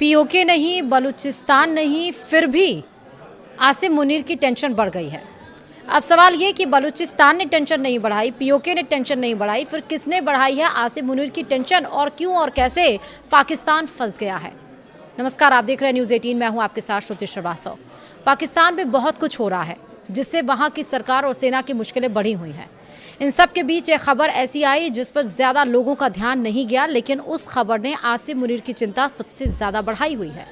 PoK नहीं, बलूचिस्तान नहीं, फिर भी आसिम मुनीर की टेंशन बढ़ गई है। अब सवाल ये कि बलूचिस्तान ने टेंशन नहीं बढ़ाई, पीओके ने टेंशन नहीं बढ़ाई, फिर किसने बढ़ाई है आसिम मुनीर की टेंशन, और क्यों और कैसे पाकिस्तान फंस गया है। नमस्कार, आप देख रहे हैं न्यूज़ 18, मैं हूं आपके साथ श्रुति श्रीवास्तव। पाकिस्तान में बहुत कुछ हो रहा है जिससे वहां की सरकार और सेना की मुश्किलें बढ़ी हुई हैं। इन सब के बीच एक खबर ऐसी आई जिस पर ज़्यादा लोगों का ध्यान नहीं गया, लेकिन उस खबर ने आसिम मुनीर की चिंता सबसे ज़्यादा बढ़ाई हुई है।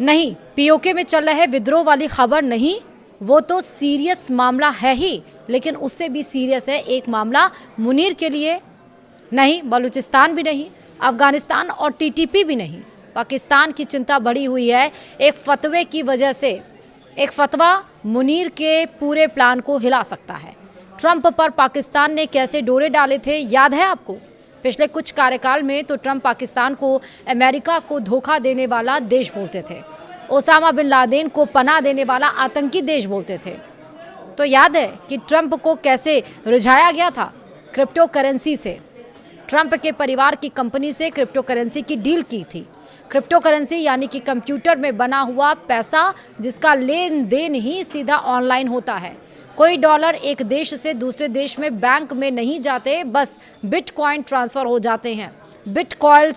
नहीं, पीओके में चल रहे विद्रोह वाली खबर नहीं, वो तो सीरियस मामला है ही, लेकिन उससे भी सीरियस है एक मामला मुनीर के लिए। नहीं, बलूचिस्तान भी नहीं, अफगानिस्तान और टीटीपी भी नहीं, पाकिस्तान की चिंता बढ़ी हुई है एक फतवे की वजह से। एक फतवा मुनीर के पूरे प्लान को हिला सकता है। ट्रंप पर पाकिस्तान ने कैसे डोरे डाले थे, याद है आपको? पिछले कुछ कार्यकाल में तो ट्रंप पाकिस्तान को अमेरिका को धोखा देने वाला देश बोलते थे, ओसामा बिन लादेन को पनाह देने वाला आतंकी देश बोलते थे। तो याद है कि ट्रंप को कैसे रिझाया गया था? क्रिप्टो करेंसी से। ट्रंप के परिवार की कंपनी से क्रिप्टो करेंसी की डील की थी। क्रिप्टो करेंसी यानी कि कंप्यूटर में बना हुआ पैसा जिसका लेन देन ही सीधा ऑनलाइन होता है। कोई डॉलर एक देश से दूसरे देश में बैंक में नहीं जाते, बस बिटकॉइन ट्रांसफ़र हो जाते हैं। बिटकॉइन,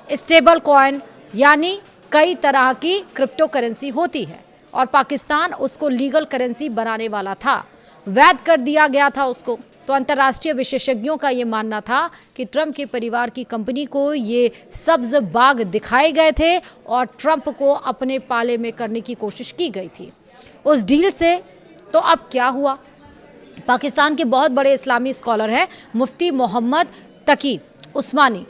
स्टेबल कॉइन, यानी कई तरह की क्रिप्टो करेंसी होती है और पाकिस्तान उसको लीगल करेंसी बनाने वाला था, वैध कर दिया गया था उसको। तो अंतर्राष्ट्रीय विशेषज्ञों का ये मानना था कि ट्रंप के परिवार की कंपनी को ये सब्ज बाग दिखाए गए थे और ट्रंप को अपने पाले में करने की कोशिश की गई थी उस डील से। तो अब क्या हुआ? पाकिस्तान के बहुत बड़े इस्लामी स्कॉलर हैं मुफ्ती मोहम्मद तकी उस्मानी,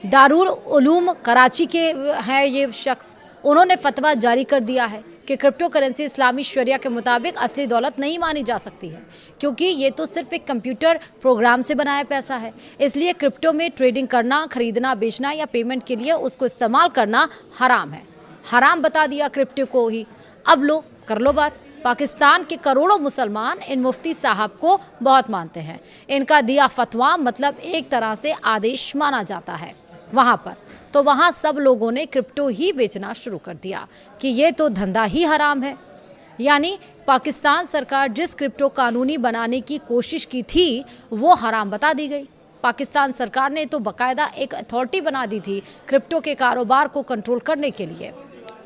दारुल उलूम कराची के हैं ये शख्स। उन्होंने फतवा जारी कर दिया है कि क्रिप्टो करेंसी इस्लामी शरिया के मुताबिक असली दौलत नहीं मानी जा सकती है, क्योंकि ये तो सिर्फ एक कंप्यूटर प्रोग्राम से बनाया पैसा है। इसलिए क्रिप्टो में ट्रेडिंग करना, खरीदना, बेचना या पेमेंट के लिए उसको इस्तेमाल करना हराम है। हराम बता दिया क्रिप्टो को ही। अब लो, कर लो बात। पाकिस्तान के करोड़ों मुसलमान इन मुफ्ती साहब को बहुत मानते हैं। इनका दिया फतवा मतलब एक तरह से आदेश माना जाता है वहाँ पर। तो वहाँ सब लोगों ने क्रिप्टो ही बेचना शुरू कर दिया कि ये तो धंधा ही हराम है। यानी पाकिस्तान सरकार जिस क्रिप्टो कानूनी बनाने की कोशिश की थी वो हराम बता दी गई। पाकिस्तान सरकार ने तो बाकायदा एक अथॉरिटी बना दी थी क्रिप्टो के कारोबार को कंट्रोल करने के लिए।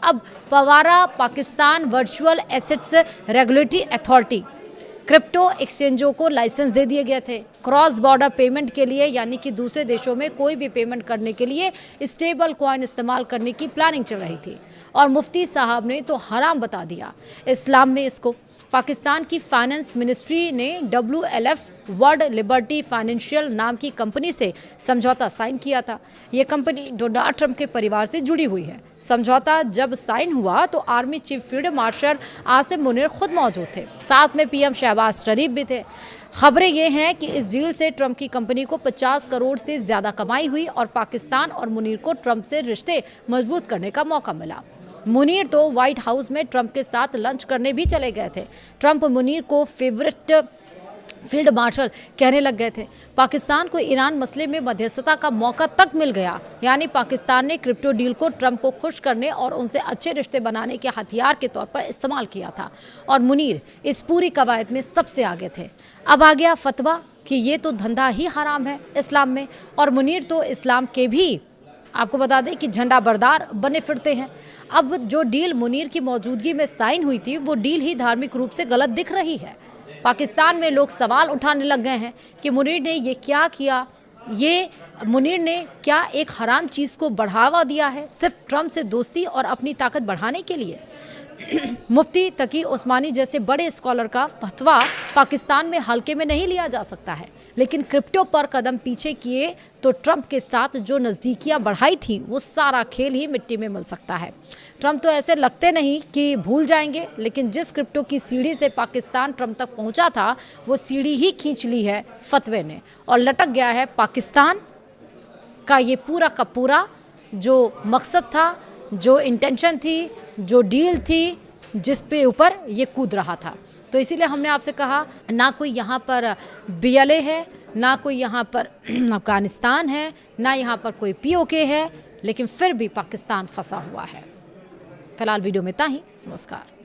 अब Pawara Pakistan virtual assets regulatory authority, crypto एक्सचेंजों को लाइसेंस दे दिए गए थे क्रॉस बॉर्डर पेमेंट के लिए, यानी कि दूसरे देशों में कोई भी पेमेंट करने के लिए स्टेबल कॉइन इस्तेमाल करने की प्लानिंग चल रही थी। और मुफ्ती साहब ने तो हराम बता दिया इस्लाम में इसको। पाकिस्तान की फाइनेंस मिनिस्ट्री ने WLF वर्ल्ड लिबर्टी फाइनेंशियल नाम की कंपनी से समझौता साइन किया था। ये कंपनी डोनाल्ड ट्रंप के परिवार से जुड़ी हुई है। समझौता जब साइन हुआ तो army chief field marshal Asim Munir खुद मौजूद थे, साथ में PM शहबाज शरीफ भी थे। खबरें ये हैं कि इस डील से ट्रंप की कंपनी को 50 करोड़ से ज़्यादा कमाई हुई और पाकिस्तान और मुनीर को ट्रंप से रिश्ते मजबूत करने का मौका मिला। मुनीर तो व्हाइट हाउस में ट्रंप के साथ लंच करने भी चले गए थे। ट्रंप मुनीर को फेवरेट फील्ड मार्शल कहने लग गए थे। पाकिस्तान को ईरान मसले में मध्यस्थता का मौका तक मिल गया, यानी पाकिस्तान ने क्रिप्टो डील को ट्रंप को खुश करने और उनसे अच्छे रिश्ते बनाने के हथियार के तौर पर इस्तेमाल किया था और मुनीर इस पूरी कवायद में सबसे आगे थे। अब आ गया फतवा कि ये तो धंधा ही हराम है इस्लाम में, और मुनीर तो इस्लाम के भी आपको बता दें कि झंडा बरदार बने फिरते हैं। अब जो डील मुनीर की मौजूदगी में साइन हुई थी वो डील ही धार्मिक रूप से गलत दिख रही है। पाकिस्तान में लोग सवाल उठाने लग गए हैं कि मुनीर ने ये क्या किया, ये मुनीर ने क्या एक हराम चीज़ को बढ़ावा दिया है सिर्फ ट्रंप से दोस्ती और अपनी ताकत बढ़ाने के लिए। मुफ्ती तकी उस्मानी जैसे बड़े स्कॉलर का फतवा पाकिस्तान में हल्के में नहीं लिया जा सकता है, लेकिन क्रिप्टो पर कदम पीछे किए तो ट्रंप के साथ जो नज़दीकियां बढ़ाई थी वो सारा खेल ही मिट्टी में मिल सकता है। ट्रंप तो ऐसे लगते नहीं कि भूल जाएंगे, लेकिन जिस क्रिप्टो की सीढ़ी से पाकिस्तान ट्रंप तक पहुंचा था वो सीढ़ी ही खींच ली है फतवे ने और लटक गया है पाकिस्तान का ये पूरा का पूरा जो मकसद था, जो इंटेंशन थी, जो डील थी, जिस पे ऊपर ये कूद रहा था। तो इसीलिए हमने आपसे कहा, ना कोई यहाँ पर BLA है, ना कोई यहाँ पर अफगानिस्तान है, ना यहाँ पर कोई POK है, लेकिन फिर भी पाकिस्तान फंसा हुआ है। फिलहाल वीडियो में इतना ही। नमस्कार।